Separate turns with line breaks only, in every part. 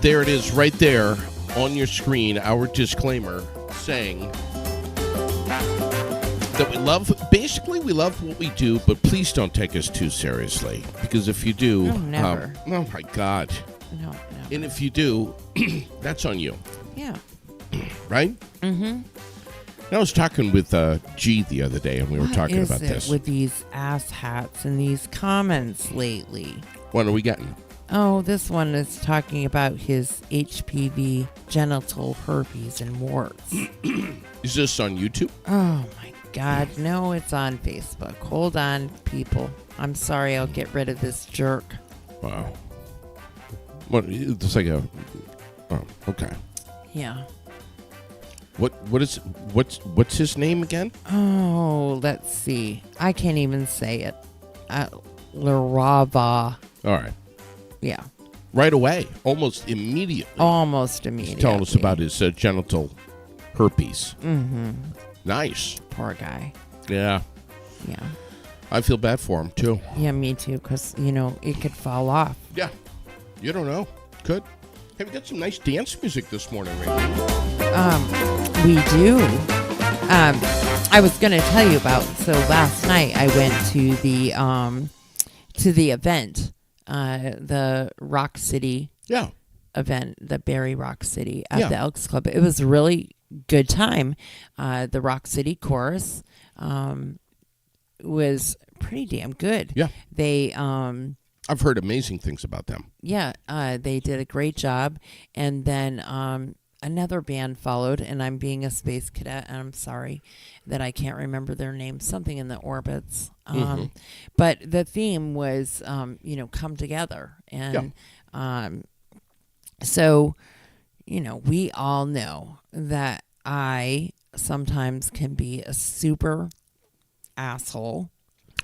there it is right there on your screen, our disclaimer saying that we love what we do, but please don't take us too seriously. Because if you do...
No, never.
Oh, my God.
No, never.
And if you do, that's on you.
Yeah.
Right?
Mm-hmm.
I was talking with G the other day, and we were talking about this.
With these ass hats and these comments lately?
What are we getting?
Oh, this one is talking about his HPV, genital herpes, and warts.
Is this on YouTube?
Oh, my God. No, it's on Facebook. Hold on, people. I'm sorry. I'll get rid of this jerk.
Wow. What? It's like a... Oh, okay.
Yeah.
What's his name again?
Oh, let's see. I can't even say it. Larava.
All right.
Yeah.
Right away. Almost immediately.
Almost immediately.
He's telling us about his genital herpes.
Mm-hmm.
Nice.
Poor guy.
Yeah.
Yeah.
I feel bad for him, too.
Yeah, me too, because, it could fall off.
Yeah. You don't know. Could. Hey, we got some nice dance music this morning, right?
We do. I was going to tell you about, so last night I went to the event, the Rock City event, the Barrie Rock City at the Elks Club. It was a really good time. The Rock City chorus was pretty damn good.
Yeah.
They...
I've heard amazing things about them.
Yeah, they did a great job. And then another band followed, and I'm being a space cadet, and I'm sorry that I can't remember their name, something in the orbits. But the theme was, come together. And so, we all know that I sometimes can be a super asshole.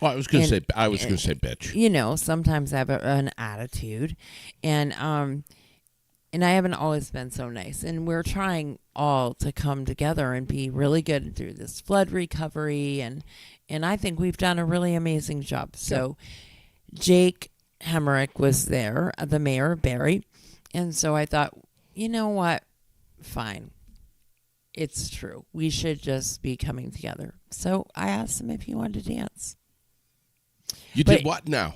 Well, I was going to say bitch.
Sometimes I have an attitude, and I haven't always been so nice. And we're trying all to come together and be really good through this flood recovery, and I think we've done a really amazing job. So, Jake Hemerick was there, the mayor of Barrie, and so I thought, you know what, fine. It's true. We should just be coming together. So I asked him if he wanted to dance.
You did what now?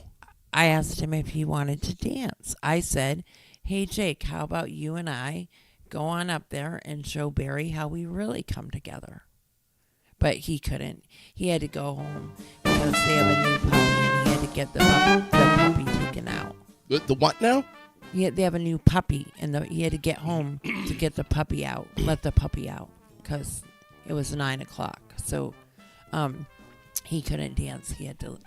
I asked him if he wanted to dance. I said, hey, Jake, how about you and I go on up there and show Barrie how we really come together? But he couldn't. He had to go home because they have a new puppy, and he had to get the puppy taken out.
The what now?
They have a new puppy, and he had to get home to get the puppy out, let the puppy out, because it was 9 o'clock. So, he couldn't dance. He had to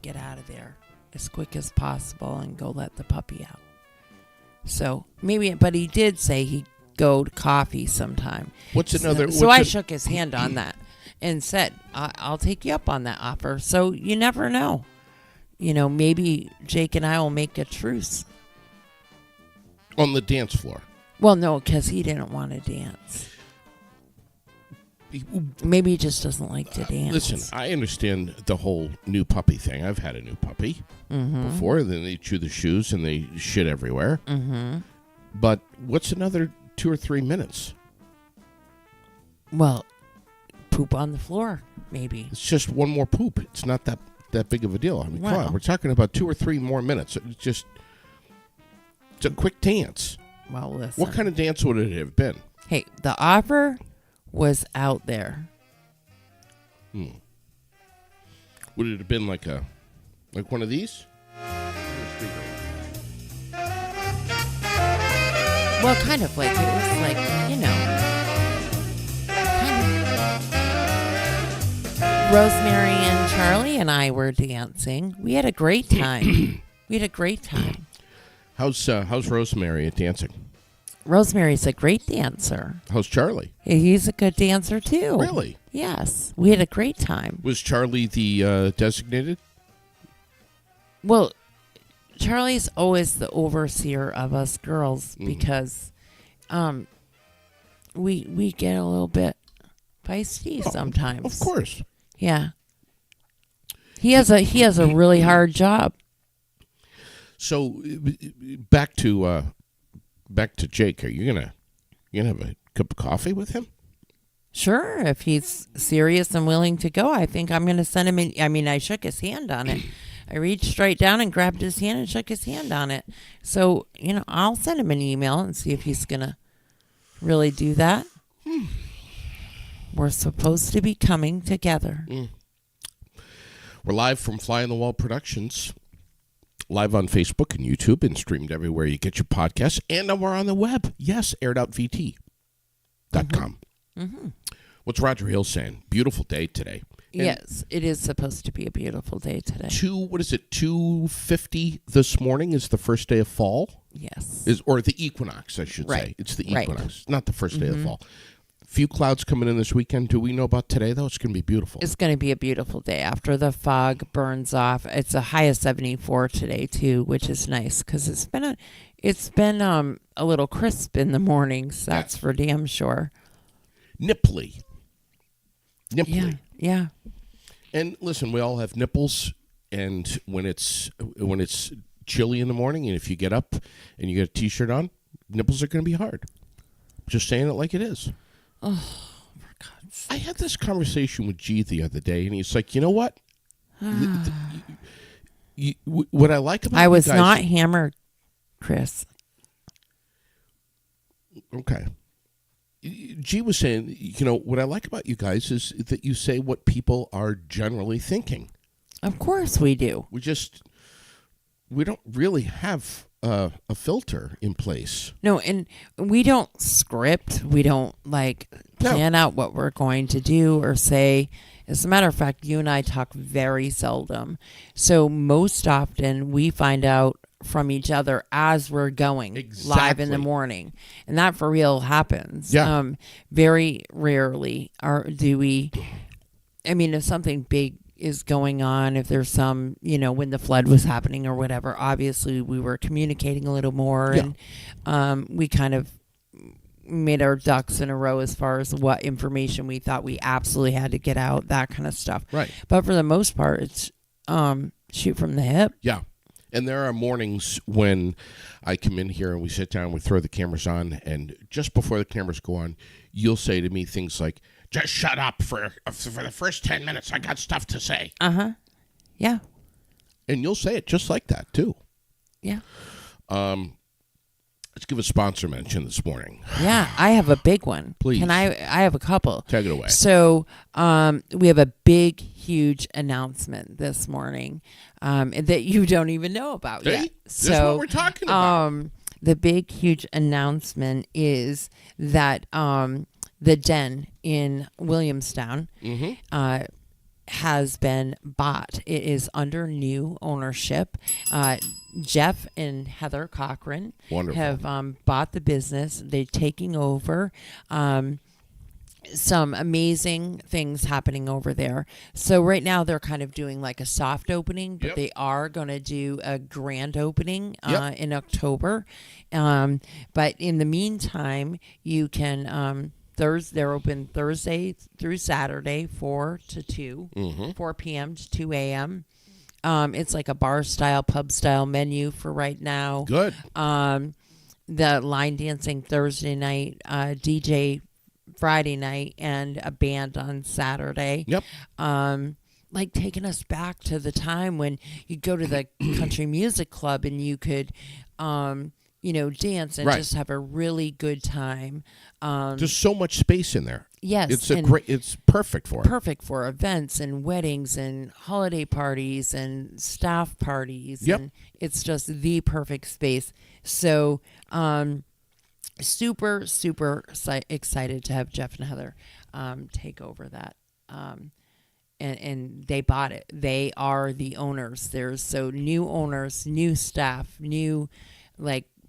get out of there as quick as possible and go let the puppy out. So but he did say he'd go to coffee sometime. I shook his hand on that and said, I'll take you up on that offer. So you never know. Maybe Jake and I will make a truce.
On the dance floor?
Well, no, because he didn't want to dance. Maybe he just doesn't like to dance.
Listen, I understand the whole new puppy thing. I've had a new puppy before. Then they chew the shoes and they shit everywhere. Mm-hmm. But what's another 2 or 3 minutes?
Well, poop on the floor, maybe.
It's just one more poop. It's not that big of a deal. I mean, come on. We're talking about 2 or 3 more minutes. It's a quick dance.
Well, listen.
What kind of dance would it have been?
Hey, the offer was out there.
Would it have been like one of these?
Well, kind of like it was like, Rosemary and Charlie and I were dancing. We had a great time.
How's Rosemary at dancing?
Rosemary's a great dancer.
How's Charlie?
He's a good dancer, too.
Really?
Yes. We had a great time.
Was Charlie the designated?
Well, Charlie's always the overseer of us girls because we get a little bit feisty sometimes.
Of course.
Yeah. He has a really hard job.
So back to back to Jake. Are you gonna have a cup of coffee with him?
Sure, if he's serious and willing to go, I think I'm going to send him in. I mean, I shook his hand on it. I reached right down and grabbed his hand and shook his hand on it. So, I'll send him an email and see if he's going to really do that. We're supposed to be coming together.
We're live from Fly on the Wall Productions, live on Facebook and YouTube and streamed everywhere you get your podcasts. And we're on the web. Yes, airedout.vt.com. What's Roger Hill saying? Beautiful day today. And
yes, it is supposed to be a beautiful day today.
2:50 this morning is the first day of fall?
Yes.
Or the equinox, I should say. It's the equinox,
right.
Not the first day of fall. Few clouds coming in this weekend. Do we know about today, though? It's going to be beautiful.
It's going to be a beautiful day after the fog burns off. It's a high of 74 today, too, which is nice because it's been a little crisp in the mornings. That's for damn sure.
Nipply.
Yeah.
And listen, we all have nipples, and when it's chilly in the morning, and if you get up and you get a T-shirt on, nipples are going to be hard. Just saying it like it is.
Oh, for God's sake.
I had this conversation with G the other day, and he's like, you know what? What I like about
I was
you guys,
not hammered, Chris.
Okay. G was saying, what I like about you guys is that you say what people are generally thinking.
Of course we do.
We don't really have a filter in place.
No, and we don't script. We don't plan out what we're going to do or say. As a matter of fact, you and I talk very seldom. So most often we find out from each other as we're going live in the morning, and that for real happens. Very rarely do we. I mean, if something big is going on, if there's some, when the flood was happening or whatever, obviously we were communicating a little more, and we kind of made our ducks in a row as far as what information we thought we absolutely had to get out, that kind of stuff.
Right.
But for the most part, it's shoot from the hip.
Yeah. And there are mornings when I come in here and we sit down, we throw the cameras on, and just before the cameras go on, you'll say to me things like, just shut up for the first 10 minutes. I got stuff to say.
Yeah.
And you'll say it just like that, too.
Yeah.
Let's give a sponsor mention this morning.
Yeah, I have a big one.
Please.
I have a couple.
Take it away.
So we have a big, huge announcement this morning that you don't even know about yet.
This is what we're talking about.
The big, huge announcement is that the Den in Williamstown has been bought. It is under new ownership. Jeff and Heather Cochran have bought the business. They're taking over. Some amazing things happening over there. So right now they're kind of doing like a soft opening, but they are going to do a grand opening in October. But in the meantime, you can... they're open Thursday through Saturday, 4 to 2, 4 p.m. to 2 a.m. It's like a bar-style, pub-style menu for right now.
Good.
The line dancing Thursday night, DJ Friday night, and a band on Saturday.
Yep.
Like taking us back to the time when you'd go to the country music club and you could... dance and just have a really good time.
There's so much space in there.
Yes.
It's perfect for it.
Perfect for events and weddings and holiday parties and staff parties.
Yep.
And it's just the perfect space. So, super, super excited to have Jeff and Heather take over that. And they bought it. They are the owners. There's new owners, new staff, new,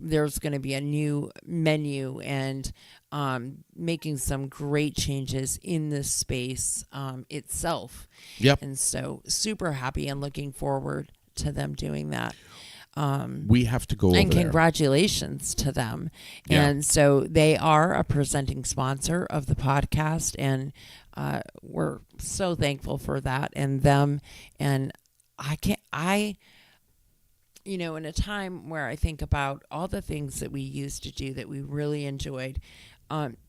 there's going to be a new menu and making some great changes in this space itself.
Yep.
And so super happy and looking forward to them doing that.
We have to go over
and
there.
Congratulations to them.
Yeah.
And so they are a presenting sponsor of the podcast, and we're so thankful for that and them. And in a time where I think about all the things that we used to do that we really enjoyed,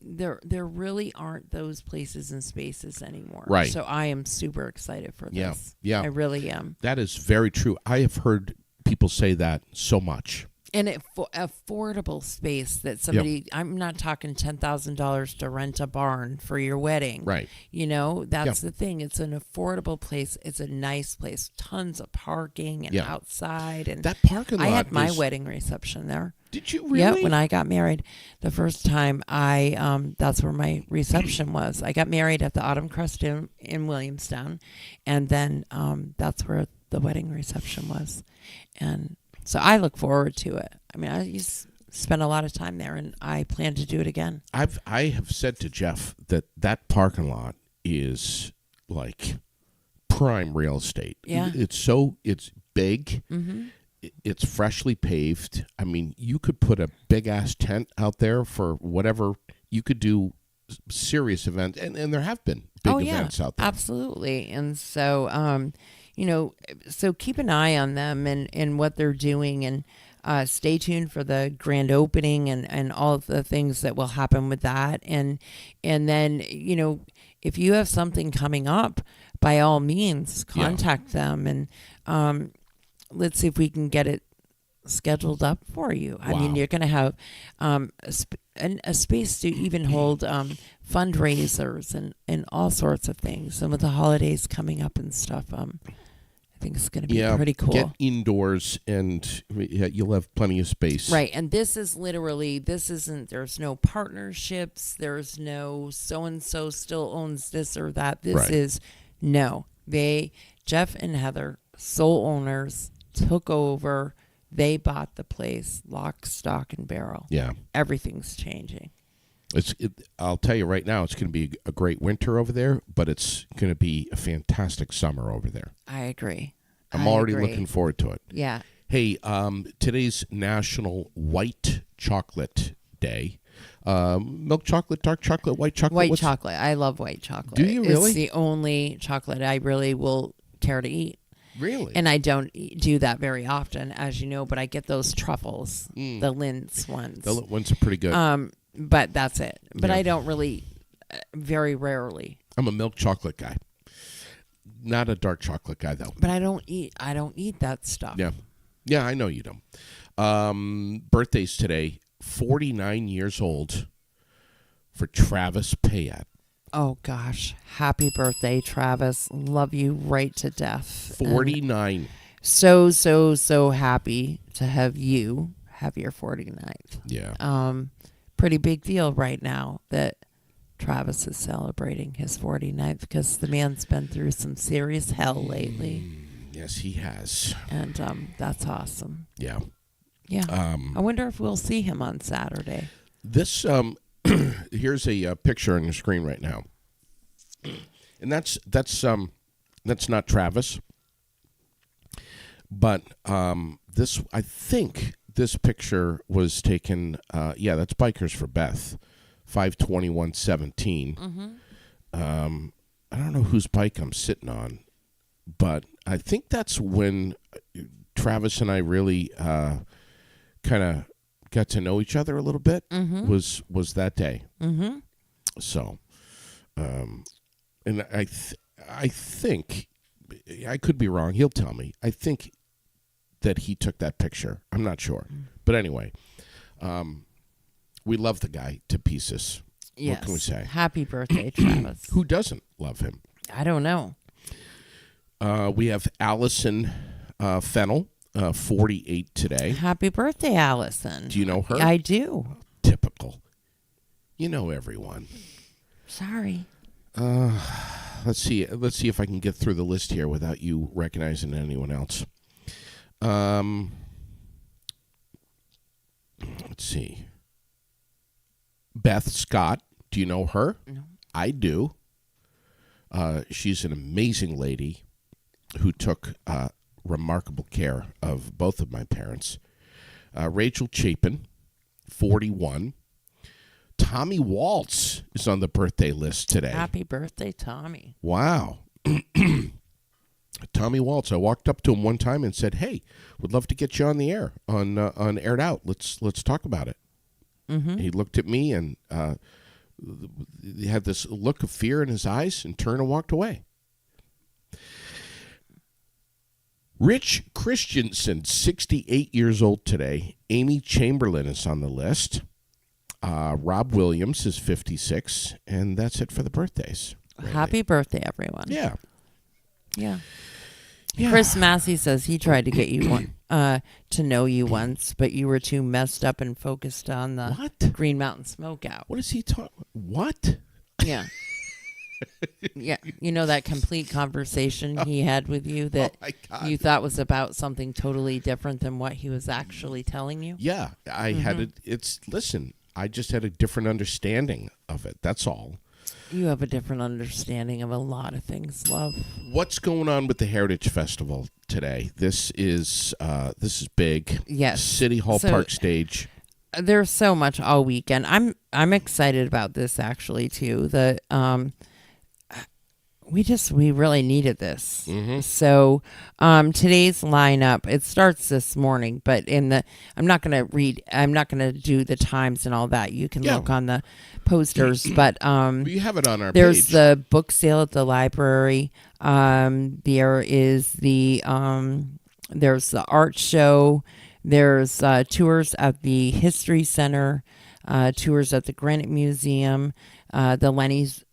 there really aren't those places and spaces anymore.
Right.
So I am super excited for
Yeah.
this.
Yeah.
I really am.
That is very true. I have heard people say that so much.
And affordable space that somebody, I'm not talking $10,000 to rent a barn for your wedding.
Right.
That's the thing. It's an affordable place. It's a nice place. Tons of parking and outside. And
that parking lot.
I had my wedding reception there.
Did you really?
Yeah, when I got married the first time, that's where my reception was. I got married at the Autumn Crest in Williamstown, and then that's where the wedding reception was. And so I look forward to it. I mean, I used to spend a lot of time there, and I plan to do it again.
I have said to Jeff that parking lot is like prime real estate.
Yeah.
It's big.
Mm-hmm.
It's freshly paved. I mean, you could put a big ass tent out there for whatever. You could do serious events, and there have been big events out there.
Absolutely. And so, so keep an eye on them and what they're doing, and stay tuned for the grand opening and all of the things that will happen with that. And then, if you have something coming up, by all means, contact them, and let's see if we can get it scheduled up for you. I mean, you're going to have a space to even hold fundraisers and all sorts of things. And with the holidays coming up and stuff, I think it's going to be pretty cool.
Get indoors, and you'll have plenty of space.
Right. And this isn't, there's no partnerships. There's no so-and-so still owns this or that. This is, Jeff and Heather, sole owners, took over. They bought the place, lock, stock, and barrel. Yeah. Everything's changing.
I'll tell you right now, it's going to be a great winter over there, but it's going to be a fantastic summer over there.
I agree.
I'm already looking forward to it.
Yeah.
Hey, today's National White Chocolate Day. Milk chocolate, dark chocolate, white chocolate?
White chocolate. I love white chocolate.
Do you really?
It's the only chocolate I really will care to eat.
Really?
And I don't do that very often, as you know, but I get those truffles, the Lindt ones.
The Lindt ones are pretty good.
But that's it. But I don't really, very rarely.
I'm a milk chocolate guy. Not a dark chocolate guy, though.
But I don't eat that stuff.
Yeah. Yeah, I know you don't. Birthdays today, 49 years old for Travis Payette.
Oh, gosh. Happy birthday, Travis. Love you right to death.
49.
And so happy to have you have your 49th.
Yeah.
Pretty big deal right now that Travis is celebrating his 49th because the man's been through some serious hell lately.
Yes, he has.
And that's awesome.
Yeah.
Yeah. I wonder if we'll see him on Saturday.
This here's a picture on the screen right now, and that's not Travis, but this, I think this picture was taken. That's Bikers for Beth, 5/21/17.
Mm-hmm.
I don't know whose bike I'm sitting on, but I think that's when Travis and I really kind of got to know each other a little bit.
Mm-hmm.
Was that day.
Mm-hmm.
So, and I think, I could be wrong. He'll tell me. I think that he took that picture. I'm not sure. But anyway, we love the guy to pieces.
Yes.
What can we say?
Happy birthday, Travis.
Who doesn't love him?
I don't know.
We have Allison Fennel, 48 today.
Happy birthday, Allison.
Do you know her?
I do.
Typical. You know everyone.
Sorry.
Let's see if I can get through the list here without you recognizing anyone else. Let's see. Beth Scott. Do you know her?
No.
I do. She's an amazing lady who took remarkable care of both of my parents. Rachel Chapin, 41. Tommy Waltz is on the birthday list today.
Happy birthday, Tommy.
Wow. Tommy Waltz. I walked up to him one time and said, "Hey, would love to get you on the air on Aired Out. Let's talk about it."
Mm-hmm.
He looked at me and he had this look of fear in his eyes and turned and walked away. Rich Christensen, 68 years old today. Amy Chamberlain is on the list. Rob Williams is 56, and that's it for the birthdays. Really.
Happy birthday, everyone.
Yeah.
Yeah.
Yeah.
Chris Massey says he tried to get you to know you once, but you were too messed up and focused on the
What?
Green Mountain Smokeout.
What is he talking? What?
Yeah. Yeah. You know that complete conversation he had with you that
Oh my God.
you thought was about something totally different than what he was actually telling you?
Yeah, I had it. Listen, I just had a different understanding of it. That's all.
You have a different understanding of a lot of things, love.
What's going on with the Heritage Festival today? This is big.
Yes.
City Hall
So-
Park stage.
There's so much all weekend. I'm excited about this actually too. We really needed this.
Mm-hmm.
So today's lineup, it starts this morning, but I'm not going to do the times and all that. You can
Yeah.
look on the posters, but
You have it on our
there's
page.
the book sale at the library. There is there's the art show. There's tours at the History Center, tours at the Granite Museum, the Lenny's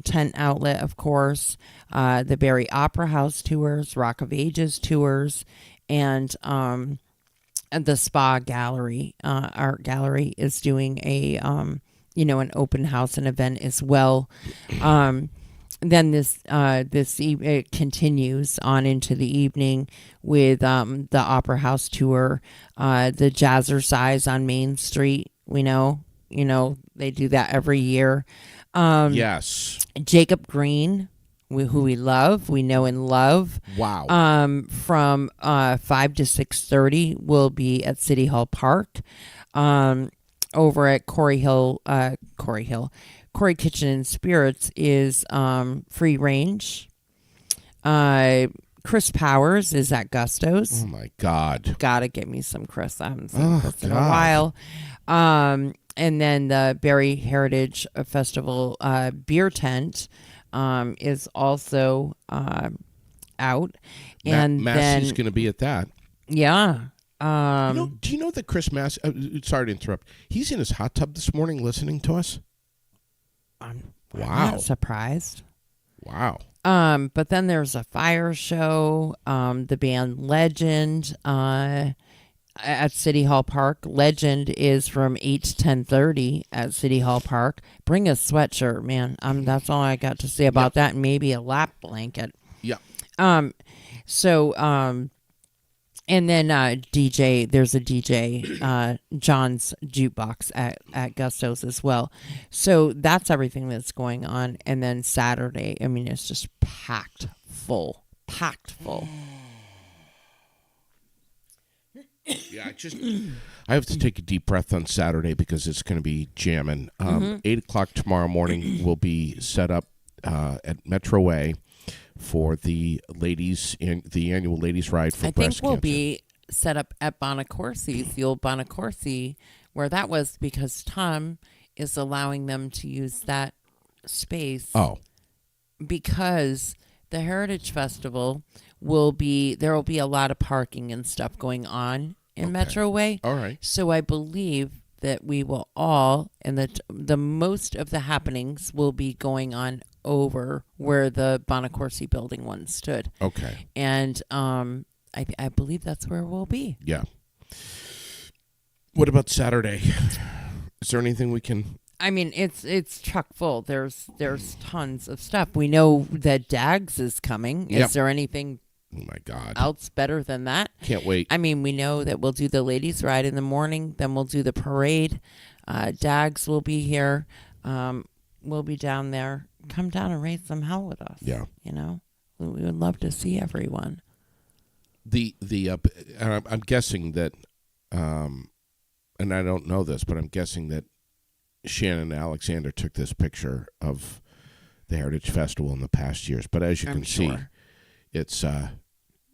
tent outlet, of course, the Barry Opera House tours, Rock of Ages tours, and the Spa Gallery, Art Gallery is doing an open house and event as well. Then it continues on into the evening with the Opera House tour, the Jazzercise on Main Street. We know, they do that every year.
Yes.
Jacob Green, who we love, we know and love.
Wow.
From 5 to 6:30 will be at City Hall Park. Over at Corey Kitchen and Spirits is free range. Chris Powers is at Gusto's.
Oh my God.
Gotta get me some Chris. I haven't seen Chris in a while. And then the Barry Heritage Festival beer tent is also out. And
Massey's
then,
going to be at that.
yeah.
Do you know that Chris Massey? Sorry to interrupt. He's in his hot tub this morning listening to us.
I'm
Wow.
not surprised.
Wow.
But then there's a fire show. The band Legend at City Hall Park. Legend is from 8 to 10:30 at City Hall Park. Bring a sweatshirt, man. That's all I got to say about that, and maybe a lap blanket.
Yeah.
And then DJ, there's a DJ, John's Jukebox at Gusto's as well. So that's everything that's going on. And then Saturday, I mean, it's just packed full.
Yeah, I have to take a deep breath on Saturday because it's going to be jamming. 8 o'clock tomorrow morning will be set up at Metro Way for the annual ladies ride for
I
breast
think we'll
cancer.
be set up at Bonacorsi's, the old Bonacorsi, where that was because Tom is allowing them to use that space.
Oh,
Because the Heritage Festival there will be a lot of parking and stuff going on in Metro Way.
all right.
So I believe that we will all, and the most of the happenings will be going on over where the Bonacorsi building once stood.
Okay.
And I believe that's where we'll be.
Yeah. What about Saturday? Is there anything we can?
I mean, it's chock full. There's tons of stuff. We know that Dags is coming.
Yep.
Is there anything
Oh my God.
else better than that?
Can't wait.
I mean, we know that we'll do the ladies' ride in the morning. Then we'll do the parade. Dags will be here. We'll be down there. Come down and raise some hell with us.
Yeah.
We would love to see everyone.
I'm guessing that, and I don't know this, but I'm guessing that Shannon Alexander took this picture of the Heritage Festival in the past years. But as you
I'm
can see,
sure.
It's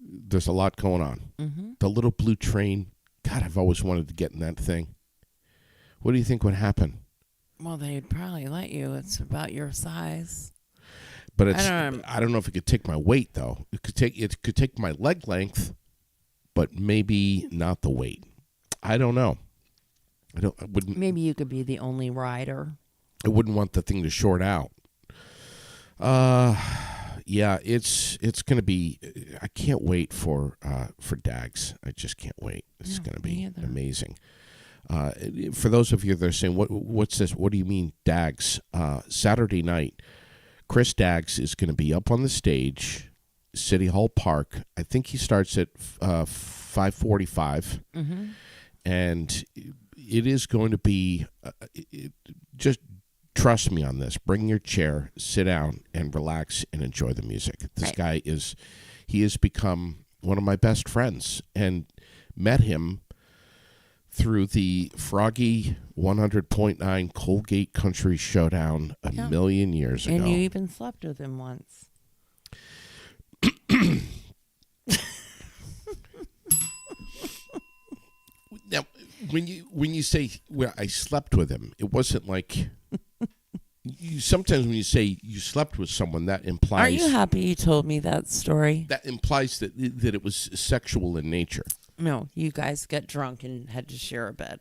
there's a lot going on.
Mm-hmm.
The little blue train. God, I've always wanted to get in that thing. What do you think would happen?
Well, they'd probably let you. It's about your size.
But I don't know if it could take my weight though. It could take my leg length, but maybe not the weight. I don't know. I wouldn't.
Maybe you could be the only rider.
I wouldn't want the thing to short out. Yeah, it's going to be. I can't wait for DAGs. I just can't wait. It's going to be amazing. For those of you that are saying, what's this? What do you mean DAGs? Saturday night, Chris Daggs is going to be up on the stage, City Hall Park. I think he starts at 5:45, and it is going to be just. Trust me on this. Bring your chair, sit down, and relax and enjoy the music. This guy he has become one of my best friends, and met him through the Froggy 100.9 Colgate Country Showdown a million years ago.
And you even slept with him once.
Now, when you say I slept with him, it wasn't like. Sometimes when you say you slept with someone, that implies.
Are you happy you told me that story?
That implies that it was sexual in nature.
No, you guys got drunk and had to share a bed.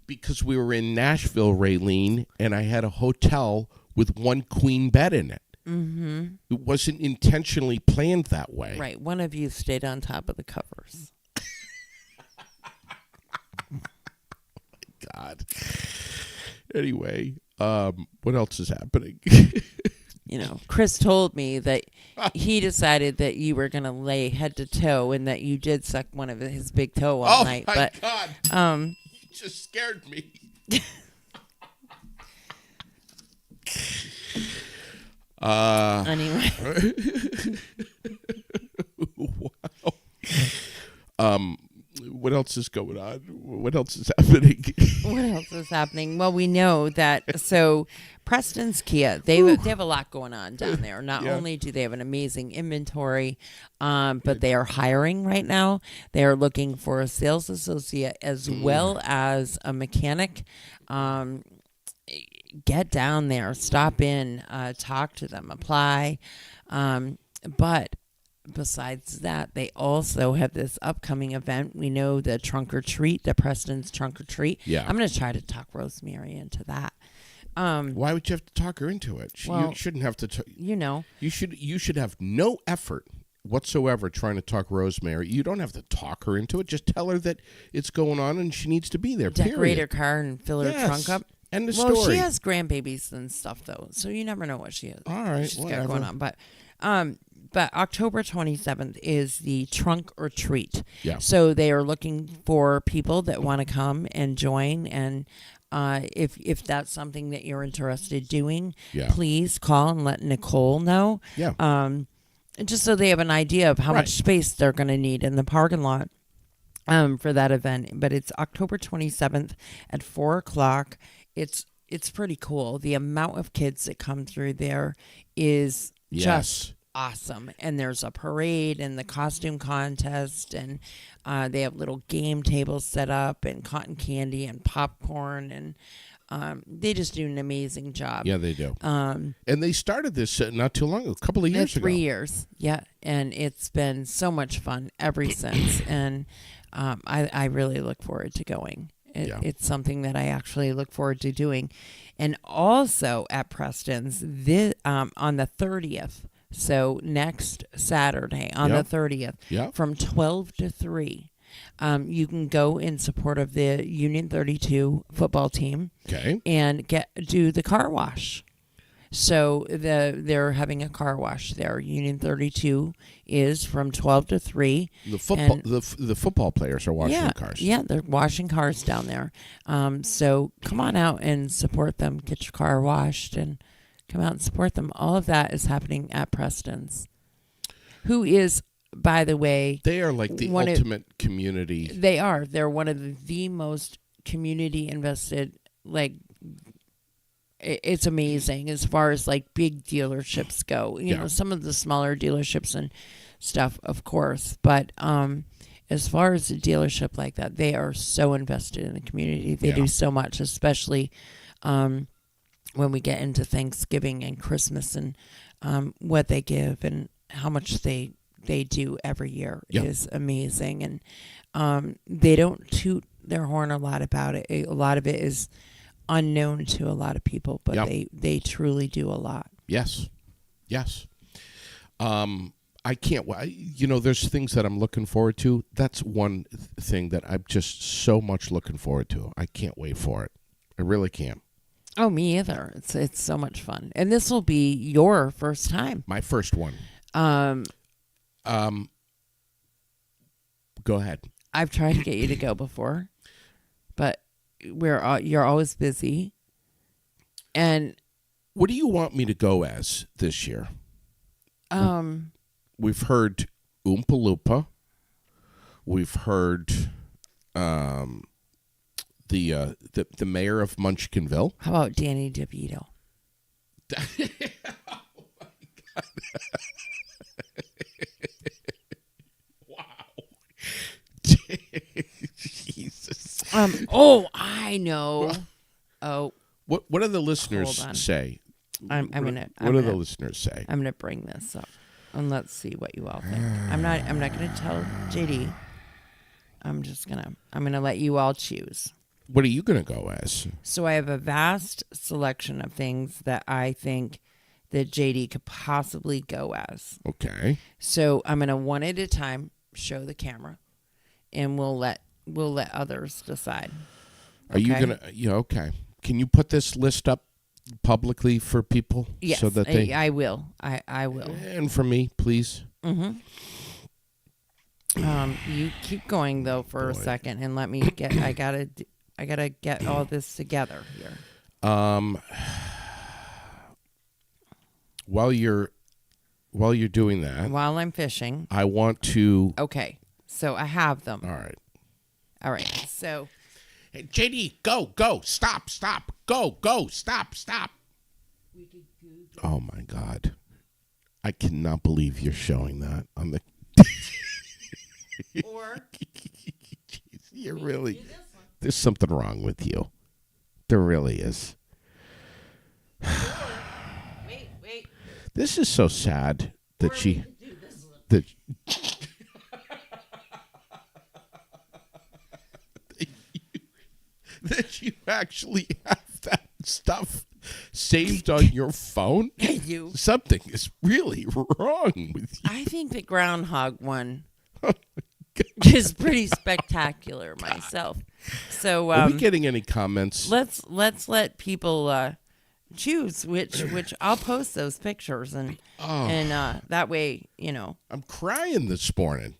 Because we were in Nashville, Raylene, and I had a hotel with one queen bed in it. Mm-hmm. It wasn't intentionally planned that way.
Right. One of you stayed on top of the covers.
God. Anyway, what else is happening?
Chris told me that he decided that you were going to lay head to toe and that you did suck one of his big toe all night.
Oh, my God. You just scared me.
Anyway.
Wow. What else is going on? What else is happening?
What else is happening? Well, we know that. So, Preston's Kia, they have a lot going on down there. Not only do they have an amazing inventory, but they are hiring right now. They are looking for a sales associate as well as a mechanic. Get down there, stop in, talk to them, apply. But besides that, they also have this upcoming event. We know the Trunk or Treat, the Preston's Trunk or Treat.
Yeah.
I'm going to try to talk Rosemary into that.
Why would you have to talk her into it? You shouldn't have to. You should have no effort whatsoever trying to talk Rosemary. You don't have to talk her into it. Just tell her that it's going on and she needs to be there.
Decorate her car and fill her trunk up.
End of story.
She has grandbabies and stuff though, so you never know what she is.
All right,
she's got going on, But October 27th is the Trunk or Treat.
Yeah.
So they are looking for people that want to come and join. And if that's something that you're interested in doing, please call and let Nicole know.
Yeah.
Just so they have an idea of how much space they're going to need in the parking lot for that event. But it's October 27th at 4:00. It's pretty cool. The amount of kids that come through there is just awesome. And there's a parade and the costume contest, and they have little game tables set up and cotton candy and popcorn, and they just do an amazing job.
Yeah, they do. And they started this not too long ago, a couple of years ago.
3 years, yeah. And it's been so much fun ever since. And I really look forward to going. It's something that I actually look forward to doing. And also at Preston's on the 30th, so next Saturday on the 30th, from 12 to 3, you can go in support of the Union 32 football team and do the car wash. So they're having a car wash there. Union 32 is from 12 to 3.
The football players are washing cars.
Yeah, they're washing cars down there. So come on out and support them. Get your car washed and come out and support them. All of that is happening at Preston's, who is, by the way,
they are like the ultimate community.
They are. They're one of the most community invested, it's amazing as far as big dealerships go. You know, some of the smaller dealerships and stuff, of course. But as far as a dealership like that, they are so invested in the community. They do so much, especially when we get into Thanksgiving and Christmas and what they give and how much they do every year is amazing. And they don't toot their horn a lot about it. A lot of it is unknown to a lot of people, but they truly do a lot.
Yes. I can't. There's things that I'm looking forward to. That's one thing that I'm just so much looking forward to. I can't wait for it. I really can't.
Oh, me either. It's so much fun, and this will be your first time.
My first one. Go ahead.
I've tried to get you to go before, but you're always busy. And
what do you want me to go as this year? We've heard Oompa Loompa. We've heard the mayor of Munchkinville.
How about Danny DeVito?
Oh my God. Wow. Jesus.
I know. Oh.
What do the listeners say?
What
do the listeners say?
I'm gonna bring this up and let's see what you all think. I'm not gonna tell JD. I'm gonna let you all choose.
What are you gonna go as?
So I have a vast selection of things that I think that JD could possibly go as.
Okay.
So I'm gonna one at a time show the camera, and we'll let others decide.
Are you gonna? Yeah. Okay. Can you put this list up publicly for people?
Yes,
so that
I will. I will.
And for me, please.
Mm-hmm. You keep going though for a second, and let me get. I gotta get all this together here.
While you're doing that,
While I'm fishing,
I want to.
Okay, so I have them.
All right.
So,
hey, JD, go, stop, go, stop. Oh my God, I cannot believe you're showing that on the.
or
you're really. There's something wrong with you. There really is.
Wait.
This is so sad that that you actually have that stuff saved on your phone. Something is really wrong with you.
I think the groundhog one is pretty spectacular myself. So
are we getting any comments?
Let's let people choose which I'll post those pictures and that way,
I'm crying this morning.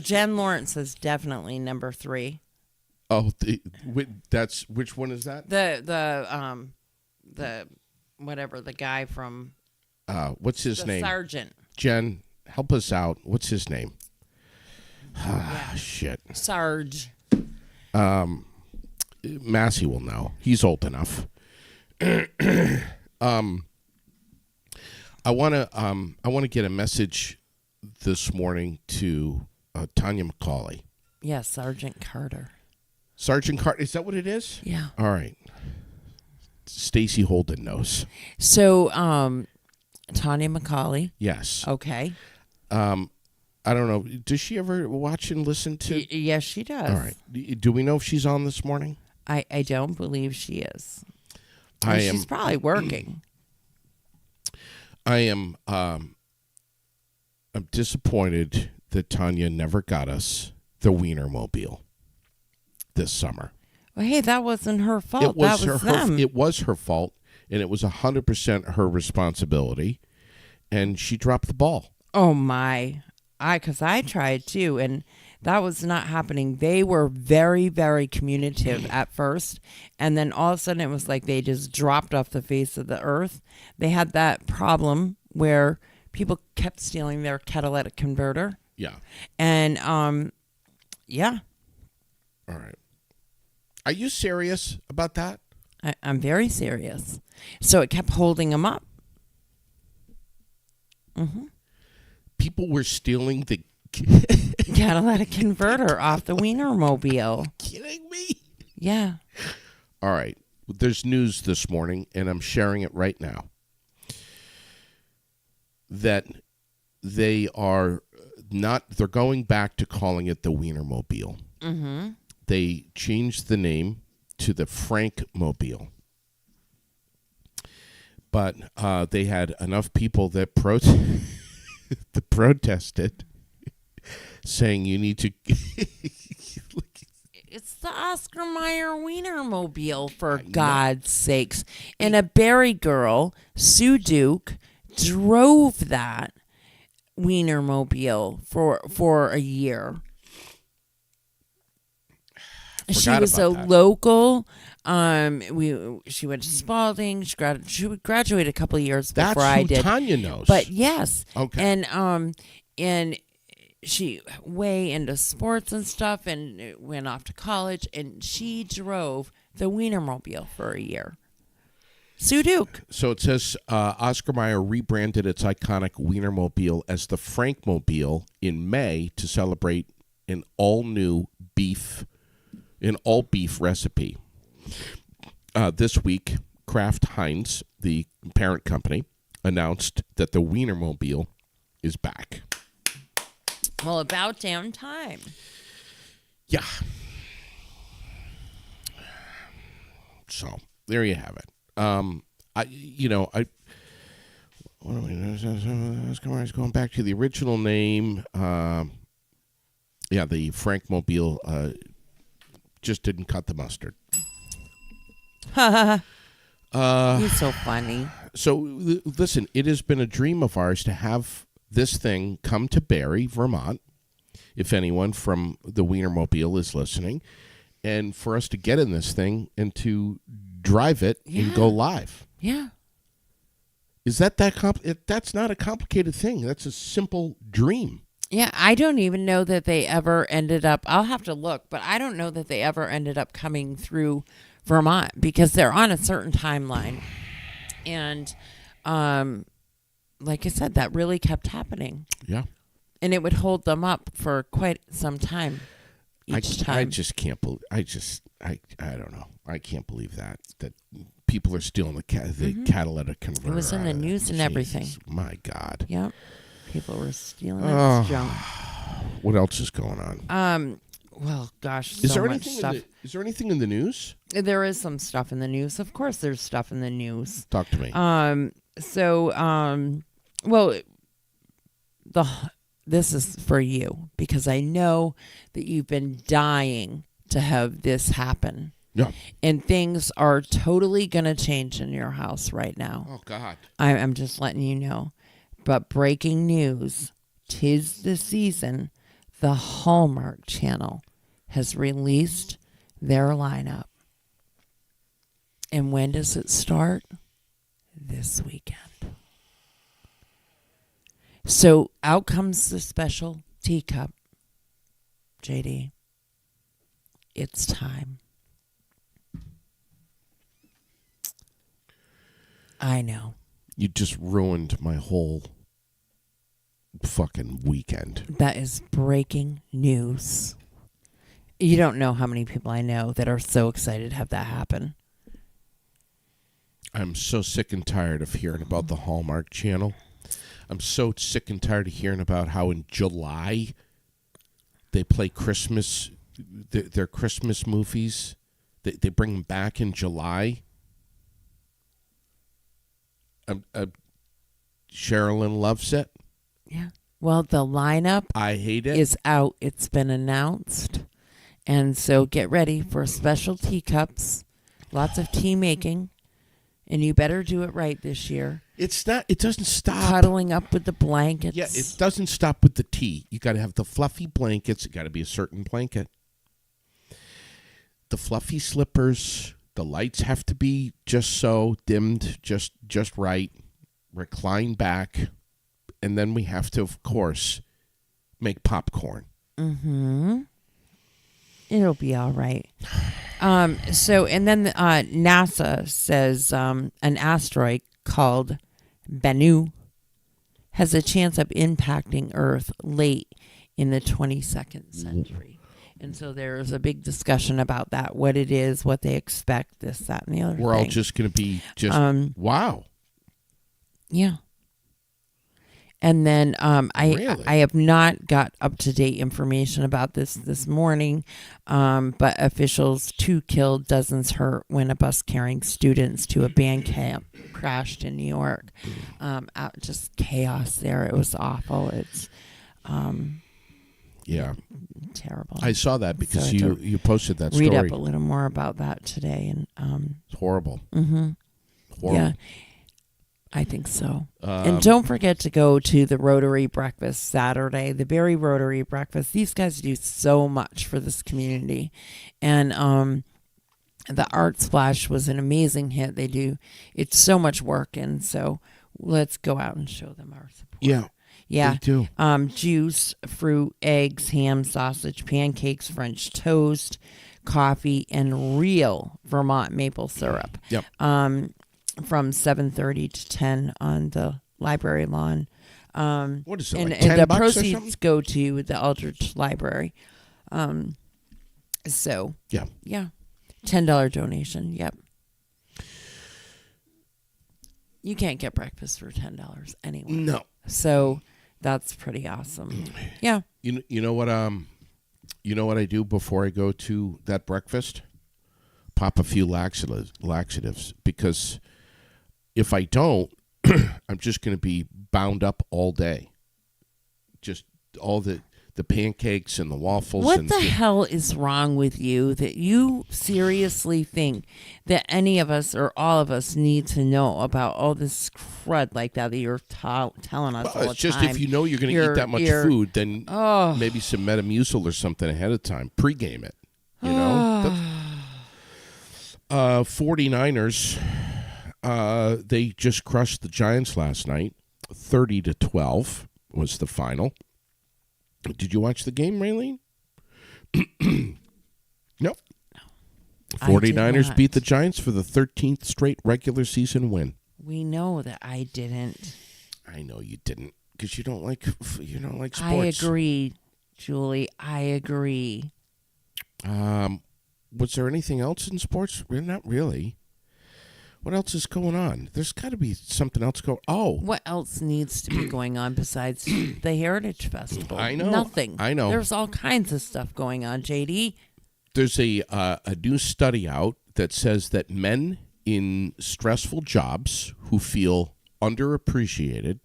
Jen Lawrence is definitely number 3.
Oh, that's which one is that?
The whatever, the guy from
what's his name?
Sergeant.
Jen, help us out. What's his name? Shit.
Sarge.
Massey will know. He's old enough. I want to get a message this morning to Tanya McCauley.
Yeah, Sergeant Carter.
Sergeant Carter, is that what it is?
Yeah.
All right. Stacy Holden knows.
So, Tanya McCauley.
Yes.
Okay.
I don't know. Does she ever watch and listen to?
Yes, she does.
All right. Do we know if she's on this morning?
I don't believe she is.
She's
probably working.
I'm disappointed that Tanya never got us the Wienermobile this summer.
Well, hey, that wasn't her fault. That was them.
It was her fault, and it was 100% her responsibility, and she dropped the ball.
Oh, my. Because I tried, too, and that was not happening. They were very, very communicative at first, and then all of a sudden it was like they just dropped off the face of the earth. They had that problem where people kept stealing their catalytic converter.
Yeah.
And, yeah.
All right. Are you serious about that?
I'm very serious. So it kept holding them up. Mm-hmm.
people were stealing the.
Catalytic converter off the Wienermobile.
Kidding me?
Yeah.
All right. There's news this morning, and I'm sharing it right now. That they are not. They're going back to calling it the Wienermobile.
Mm-hmm.
They changed the name to the Frankmobile. But they had enough people that protested, saying you need to.
It's the Oscar Mayer Wienermobile, for God's sakes. And a Barry girl, Sue Duke, drove that Wienermobile for a year. She was a local. She went to Spalding. She graduated a couple of years before I did.
That's who Tanya knows.
But yes,
okay,
and she way into sports and stuff, and went off to college, and she drove the Wienermobile for a year. Sue Duke.
So it says Oscar Mayer rebranded its iconic Wienermobile as the Frankmobile in May to celebrate an all-new all-beef recipe. This week, Kraft Heinz, the parent company, announced that the Wienermobile is back.
Well, about damn time.
Yeah. So there you have it. What are we? Going back to the original name. The Frankmobile just didn't cut the mustard.
You're so funny.
So listen, it has been a dream of ours to have this thing come to Barrie, Vermont, if anyone from the Wienermobile is listening, and for us to get in this thing and to drive it and go live.
Yeah.
Is that's not a complicated thing. That's a simple dream.
Yeah, I don't even know that they ever ended up, I'll have to look, but I don't know that they ever ended up coming through Vermont because they're on a certain timeline. And like I said, that really kept happening.
Yeah.
And it would hold them up for quite some time each time.
I just can't believe, I don't know. I can't believe that people are stealing the catalytic converter.
It was in the news and everything.
My God.
Yep. People were stealing that junk.
What else is going on?
Well, gosh,
is
so
there
much stuff.
Is there anything in the news?
There is some stuff in the news. Of course, there's stuff in the news.
Talk to me.
This is for you because I know that you've been dying to have this happen.
Yeah.
And things are totally going to change in your house right now.
Oh, God.
I'm just letting you know. But breaking news, 'tis the season, the Hallmark Channel has released their lineup. And when does it start? This weekend. So out comes the special teacup. JD, it's time. I know.
You just ruined my whole fucking weekend.
That is breaking news. You don't know how many people I know that are so excited to have that happen.
I'm so sick and tired of hearing about the Hallmark Channel. I'm so sick and tired of hearing about how in July they play Christmas, their Christmas movies. They bring them back in July. Sherilyn loves it.
Yeah. Well, the lineup
I hate it.
Is out. It's been announced. And so get ready for special teacups. Lots of tea making. And you better do it right this year.
It doesn't stop.
Cuddling up with the blankets.
Yeah, it doesn't stop with the tea. You got to have the fluffy blankets. It got to be a certain blanket. The fluffy slippers. The lights have to be just so dimmed, just right. Recline back. And then we have to, of course, make popcorn.
Mm-hmm. It'll be all right. And then NASA says an asteroid called Bennu has a chance of impacting Earth late in the 22nd century. And so there's a big discussion about that, what it is, what they expect, this, that, and the other
We're
thing.
all just going to be wow.
Yeah. And then
Really?
I have not got up-to-date information about this morning, but officials, 2 killed, dozens hurt when a bus carrying students to a band camp crashed in New York. Just chaos there. It was awful. It's
yeah,
terrible.
I saw that because
So
you posted that story.
read up a little more about that today. And
It's horrible.
horrible. Yeah. I think so. And
Um,
don't forget to go to the Rotary Breakfast Saturday, the Berry Rotary Breakfast. These guys do so much for this community. And the Art Splash was an amazing hit. It's so much work. And so let's go out and show them our support.
Yeah.
Yeah.
They do.
Juice, fruit, eggs, ham, sausage, pancakes, French toast, coffee, and real Vermont maple syrup.
Yep.
From 7:30 to 10 on the library lawn.
What is it,
And,
like
and the
$10 or
proceeds
something?
go to the Aldrich Library. So,
Yeah.
yeah. $10 donation. Yep. You can't get breakfast for $10 anyway.
No.
So that's pretty awesome. Yeah.
You know what I do before I go to that breakfast? Pop a few laxatives because if I don't, I'm just going to be bound up all day. Just all the pancakes and the waffles.
What
and
the hell is wrong with you that you seriously think that any of us or all of us need to know about all this crud like that you're telling us all
Well,
the
it's just
time?
if you know you're going to eat that much food, then maybe some Metamucil or something ahead of time. Pre-game it. You know? 49ers, they just crushed the Giants last night. 30-12 was the final. Did you watch the game, Raylene? Nope. 49ers beat the Giants for the 13th straight regular season win.
We know that I didn't.
I know you didn't because you don't like sports.
I agree, Julie. I agree.
Was there anything else in sports? Not really. What else is going on? There's got to be something else going. Oh,
what else needs to be going on besides the Heritage Festival?
I know.
Nothing.
I know.
There's all kinds of stuff going on, JD.
There's a new study out that says that men in stressful jobs who feel underappreciated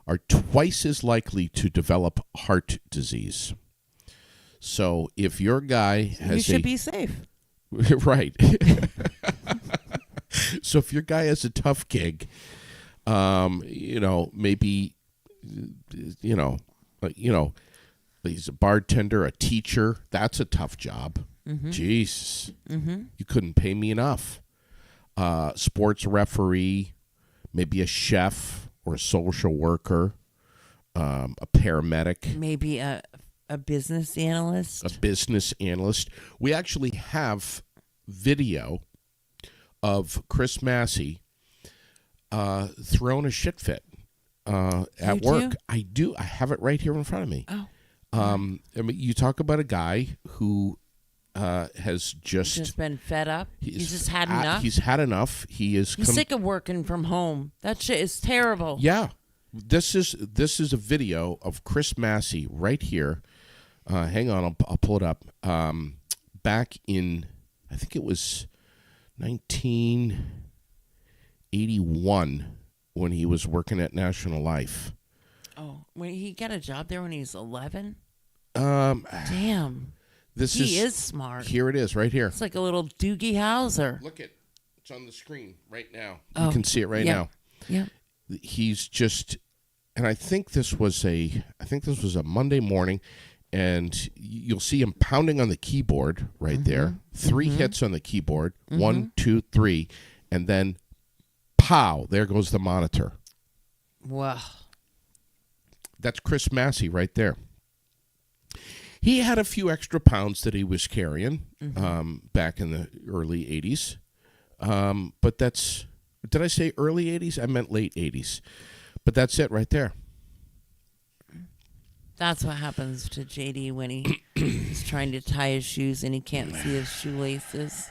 are twice as likely to develop heart disease. So if your guy has
you should be safe.
Right. So if your guy has a tough gig, maybe, he's a bartender, a teacher. That's a tough job. Mm-hmm. Jesus. Mm-hmm. You couldn't pay me enough. Sports referee, maybe a chef or a social worker, a paramedic.
Maybe a business analyst.
A business analyst. We actually have video of Chris Massey throwing a shit fit at work. I do. I have it right here in front of me.
Oh.
I mean, you talk about a guy who has just
been fed up. He's just had enough.
He's had enough. He's
sick of working from home. That shit is terrible.
Yeah. This is a video of Chris Massey right here. Hang on, I'll pull it up. Back in, I think it was 1981 when he was working at National Life.
Oh, when he got a job there when he was 11?
He
Damn. is smart.
Here it is, right here.
It's like a little Doogie Howser.
Look it. It's on the screen right now. You can see it right now.
Yeah.
He's just, and I think this was a Monday morning, and you'll see him pounding on the keyboard right there. 3 hits on the keyboard. 1, 2, 3, and then pow, there goes the monitor.
Wow.
That's Chris Massey right there. He had a few extra pounds that he was carrying back in the early 80s. But did I say early 80s? I meant late 80s. But that's it right there.
That's what happens to JD when he is trying to tie his shoes and he can't see his shoelaces.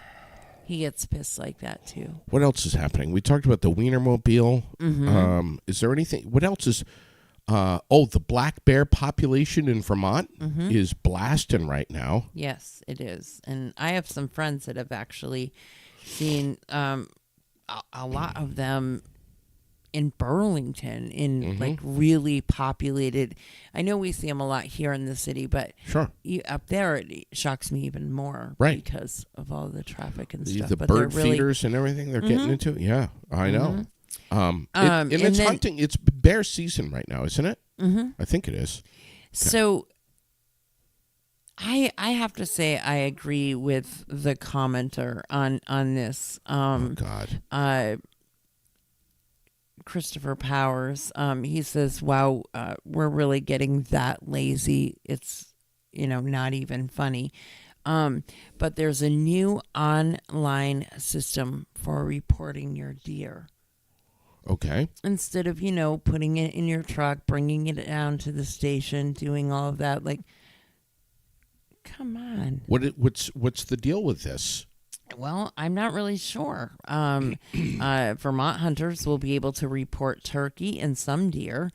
He gets pissed like that too.
What else is happening? We talked about the Wienermobile.
Mm-hmm.
Is there anything? What else is? The black bear population in Vermont is blasting right now.
Yes, it is. And I have some friends that have actually seen a lot of them in Burlington, in like really populated. I know we see them a lot here in the city, but
Sure,
up there it shocks me even more,
right?
Because of all the traffic and stuff.
The
but
bird feeders and everything they're getting into. Yeah, I know. And it's hunting. It's bear season right now, isn't it? Mm-hmm. I think it is.
So I have to say I agree with the commenter on this.
Oh God.
Christopher Powers. He says, "Wow, we're really getting that lazy. It's not even funny." But there's a new online system for reporting your deer.
Okay.
Instead of, putting it in your truck, bringing it down to the station, doing all of that, like, come on.
What's the deal with this?
Well, I'm not really sure. Vermont hunters will be able to report turkey and some deer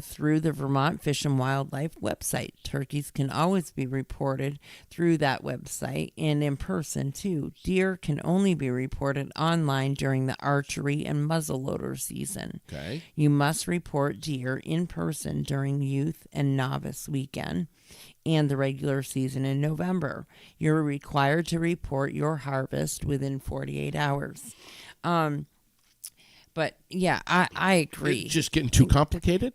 through the Vermont Fish and Wildlife website. Turkeys can always be reported through that website and in person, too. Deer can only be reported online during the archery and muzzleloader season.
Okay.
You must report deer in person during youth and novice weekend and the regular season in November. You're required to report your harvest within 48 hours. But yeah, I agree.
It's just getting too complicated?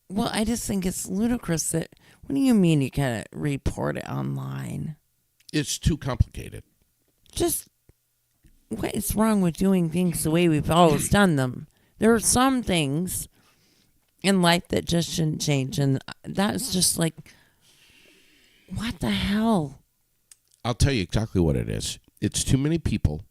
Well, I just think it's ludicrous that, what do you mean you gotta report it online?
It's too complicated.
Just, what is wrong with doing things the way we've always done them? There are some things in life that just shouldn't change, and that's just like, what the hell?
I'll tell you exactly what it is. It's too many people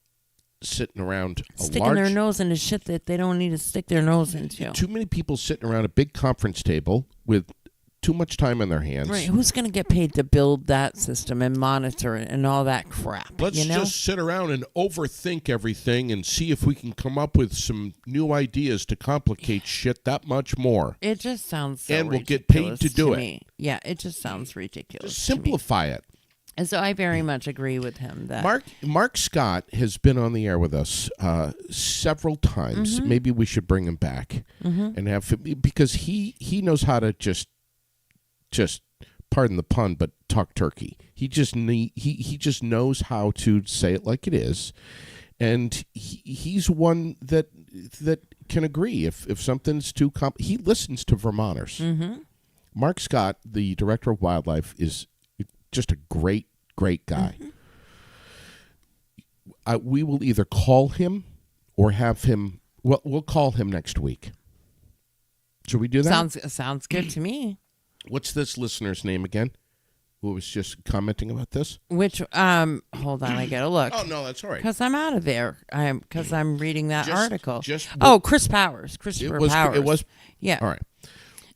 sitting around
sticking their nose into shit that they don't need to stick their nose into.
Too many people sitting around a big conference table with too much time on their hands.
Right? Who's going to get paid to build that system and monitor it and all that crap?
Let's just sit around and overthink everything and see if we can come up with some new ideas to complicate shit that much more.
It just sounds so
and we'll get paid to do it.
Me. Yeah, it just sounds ridiculous.
Just simplify it.
And so I very much agree with him that
Mark Scott has been on the air with us several times. Maybe we should bring him back and have him, because he knows how to just pardon the pun, but talk turkey. He just knows how to say it like it is, and he's one that can agree if something's too he listens to Vermonters. Mark Scott, the director of wildlife, is just a great guy. We will either call him or have him. Well, we'll call him next week. Should we do that?
Sounds good to me.
What's this listener's name again? Who was just commenting about this?
Which hold on, I gotta look.
Oh no, that's all right.
Because I'm out of there. Because I'm reading that article. Chris Powers, Christopher Powers.
It was.
Yeah.
All right.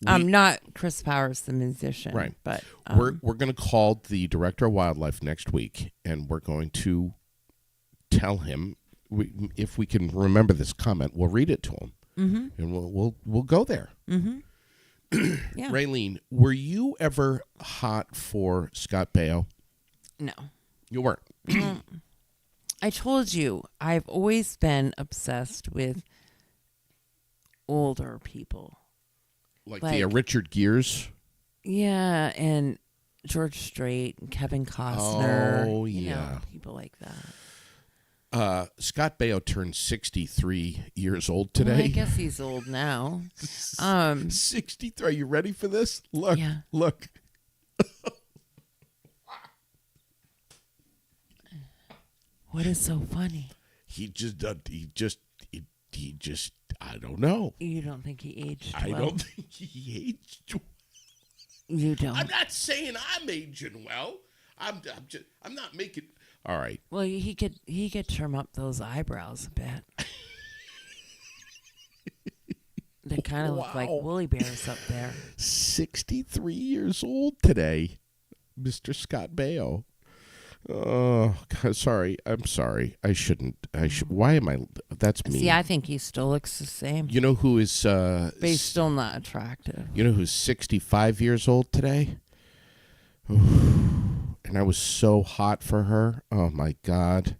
Not Chris Powers, the musician.
Right.
But
we're going to call the director of wildlife next week, and we're going to tell him if we can remember this comment. We'll read it to him, and we'll go there. Yeah. Raylene, were you ever hot for Scott Baio?
No,
you weren't.
I told you I've always been obsessed with older people.
Like the Richard Gere's?
Yeah, and George Strait and Kevin Costner.
Oh, yeah.
People like that.
Scott Baio turned 63 years old today.
Well, I guess he's old now.
63. Are you ready for this? Look.
Yeah.
Look.
What is so funny?
He just I don't know.
You don't think he aged well?
I don't think he aged well.
You don't.
I'm not saying I'm aging well. I'm not making. All right.
Well, he could trim up those eyebrows a bit. They kind of look like woolly bears up there.
63 years old today, Mr. Scott Baio. Oh, God, sorry. I'm sorry. I shouldn't. Why am I? That's me.
See, I think he still looks the same.
You know who is?
But he's still not attractive.
You know who's 65 years old today? And I was so hot for her. Oh my God.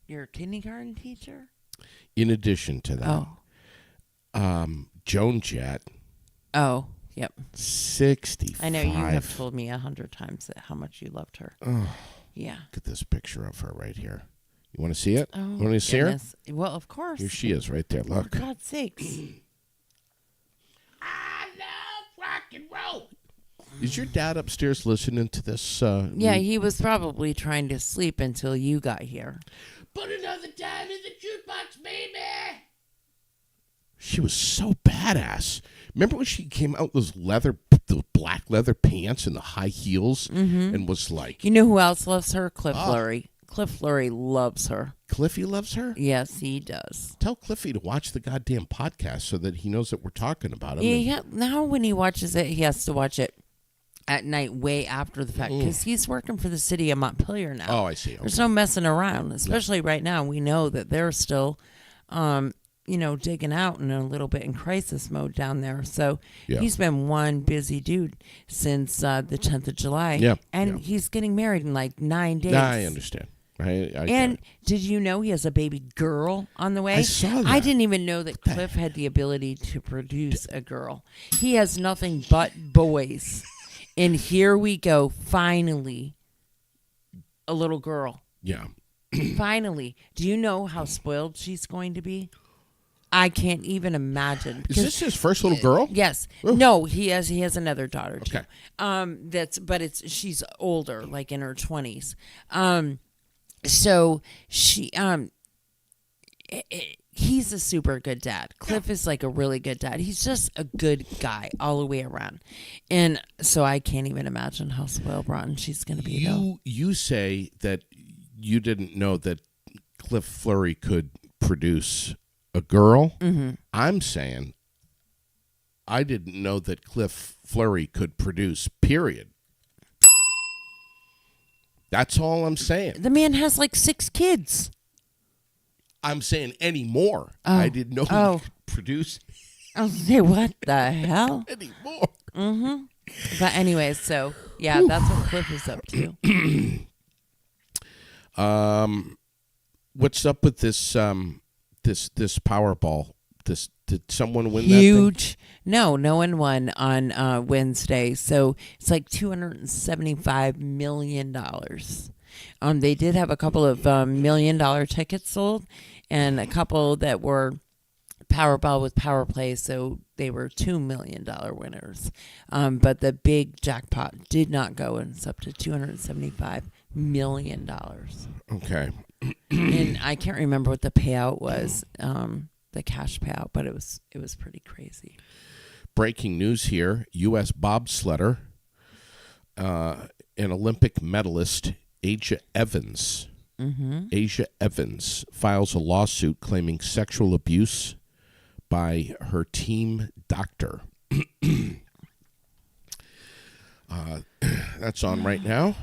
You're a kindergarten teacher?
In addition to that, Joan Jett.
Oh, yep.
65.
I know you have told me 100 times how much you loved her.
Oh,
yeah.
Look at this picture of her right here. You want to see it?
Oh,
you want to see her?
Well, of course.
Here she is right there. Look.
For God's sakes.
I love rock and roll. Is your dad upstairs listening to this?
Yeah, he was probably trying to sleep until you got here.
Put another dime in the jukebox, baby. She was so badass. Remember when she came out with those black leather pants and the high heels and was like...
You know who else loves her? Cliff Lurie. Cliff Lurie loves her.
Cliffy loves her?
Yes, he does.
Tell Cliffy to watch the goddamn podcast so that he knows that we're talking about him.
Yeah, now when he watches it, he has to watch it at night way after the fact because he's working for the city of Montpelier now.
Oh, I see. Okay.
There's no messing around, especially right now. We know that they're still, digging out and a little bit in crisis mode down there. So he's been one busy dude since the 10th of July.
Yeah.
And he's getting married in like 9 days.
I understand.
And did you know he has a baby girl on the way?
I saw that.
I didn't even know that Cliff had the ability to produce a girl. He has nothing but boys. And here we go, finally, a little girl.
Yeah.
Finally. Do you know how spoiled she's going to be? I can't even imagine.
Is this his first little girl?
Yes.
Ooh.
No, he has another daughter too.
Okay.
She's older, like in her 20s. So she he's a super good dad. Cliff is like a really good dad. He's just a good guy all the way around. And so I can't even imagine how spoiled rotten she's going to be.
You say that you didn't know that Cliff Fleury could produce a girl. Mm-hmm. I'm saying I didn't know that Cliff Fleury could produce, period. That's all I'm saying.
The man has like 6 kids.
I'm saying anymore. I didn't know he could produce.
I was say, what the hell?
Anymore.
Mm-hmm. But anyway, so yeah, that's what Cliff is up to.
What's up with this this Powerball? Did someone win
Huge. That thing? No one won on Wednesday. So it's like $275 million. They did have a couple of $1 million tickets sold and a couple that were Powerball with Power Play, so they were $2 million winners. But the big jackpot did not go, and it's up to $275 million.
Okay.
And I can't remember what the payout was, the cash payout, but it was pretty crazy.
Breaking news here: U.S. bobsledder, an Olympic medalist, Asia Evans. Mm-hmm. Asia Evans files a lawsuit claiming sexual abuse by her team doctor. That's on right now.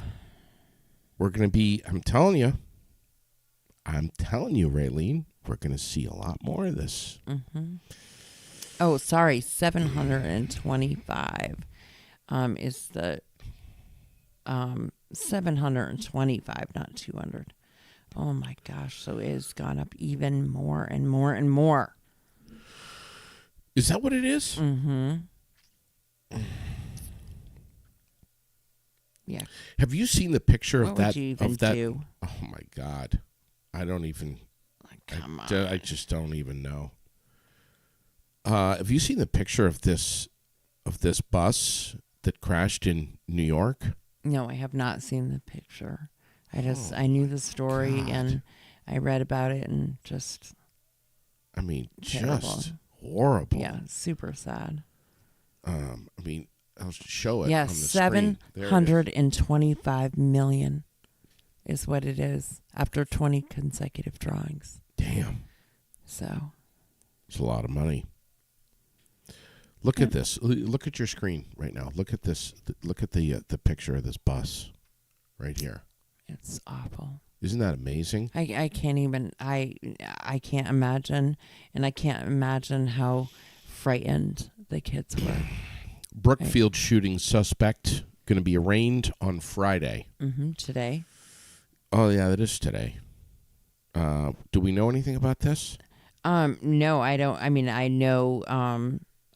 We're going to be, I'm telling you, Raylene, we're going to see a lot more of this.
Mm-hmm. Oh, sorry, 725 is the 725, not 200. Oh my gosh, so it has gone up even more and more and more.
Is that what it is?
Mm-hmm. Yeah.
Have you seen the picture of that?
Would you even do?
Oh my God, I don't even.
Come on.
I just don't even know. Have you seen the picture of this bus that crashed in New York?
No, I have not seen the picture. I knew the story and I read about it and just.
I mean,
terrible.
Just horrible.
Yeah, super sad.
I mean, I'll show it.
Yes,
on the screen.
$725 million is what it is after 20 consecutive drawings.
Damn.
So.
It's a lot of money. Look at this. Look at your screen right now. Look at this. Look at the picture of this bus right here.
It's awful.
Isn't that amazing?
I can't even. I can't imagine, and I can't imagine how frightened the kids were.
Brookfield shooting suspect going to be arraigned on Friday.
Today.
Oh yeah, that is today. Do we know anything about this?
No, I don't. I mean, I know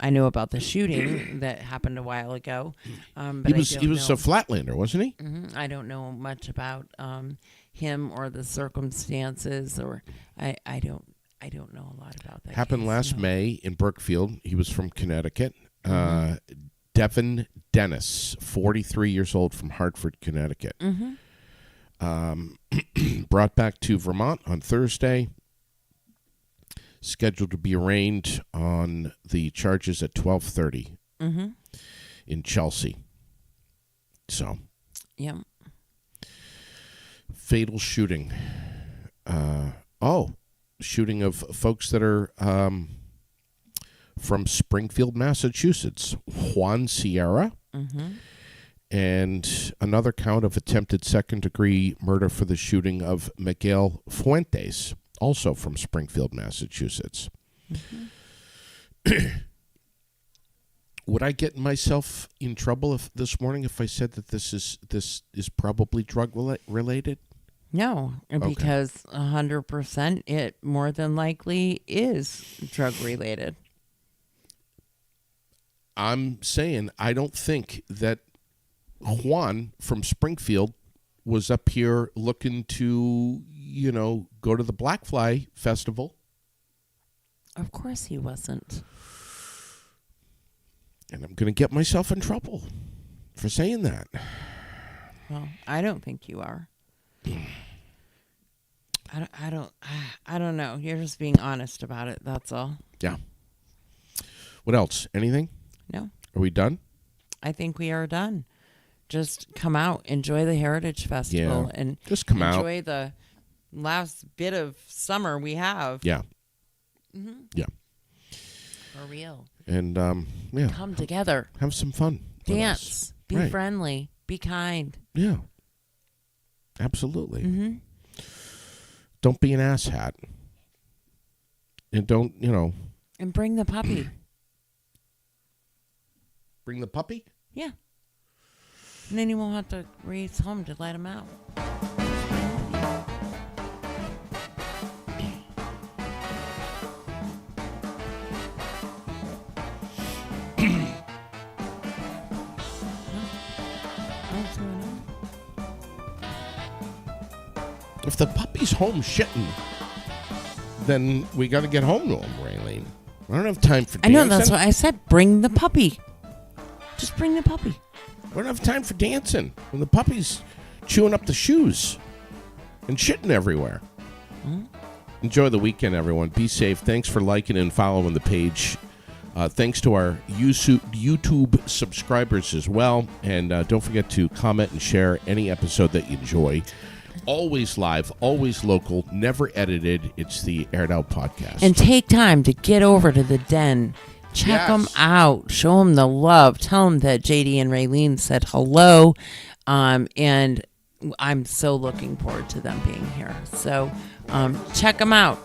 about the shooting that happened a while ago. But
he was a Flatlander, wasn't he?
I don't know much about him or the circumstances, or I don't know a lot about that.
Happened
case,
last
no.
May in Brookfield. He was from Connecticut. Devin Dennis, 43 years old, from Hartford, Connecticut. Brought back to Vermont on Thursday. Scheduled to be arraigned on the charges at 12:30 in Chelsea. So,
yeah.
Fatal shooting. Shooting of folks that are from Springfield, Massachusetts. Juan Sierra. And another count of attempted second-degree murder for the shooting of Miguel Fuentes, also from Springfield, Massachusetts. Would I get myself in trouble this morning if I said that this is probably drug related?
No, because 100% it more than likely is drug related.
I'm saying I don't think that Juan from Springfield was up here looking to, go to the Black Fly Festival.
Of course he wasn't.
And I'm going to get myself in trouble for saying that.
Well, I don't think you are. I don't know. You're just being honest about it. That's all.
Yeah. What else? Anything?
No.
Are we done?
I think we are done. Just come out, enjoy the Heritage Festival, and
just come out.
Enjoy the last bit of summer we have.
Yeah. Yeah.
For real.
And
come together.
Have some fun.
Dance. Be friendly. Be kind.
Yeah. Absolutely. Don't be an asshat. And don't,
And bring the puppy.
Bring the puppy?
Yeah. And then you won't have to race home to let him out.
If the puppy's home shitting, then we got to get home to him, Raylene. I don't have time for dancing.
I know, that's what I said. Bring the puppy. Just bring the puppy.
We don't have time for dancing when the puppy's chewing up the shoes and shitting everywhere. Enjoy the weekend, everyone. Be safe. Thanks for liking and following the page. Thanks to our YouTube subscribers as well. And don't forget to comment and share any episode that you enjoy. Always live, always local, never edited. It's the Aired Out Podcast.
And take time to get over to the Den. Check them out. Show them the love. Tell them that JD and Raylene said hello. And I'm so looking forward to them being here. So check them out.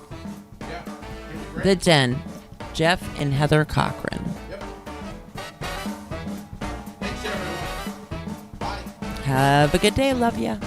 The Den. Jeff and Heather Cochran.
Yep. Thanks, everyone. Bye.
Have a good day. Love ya.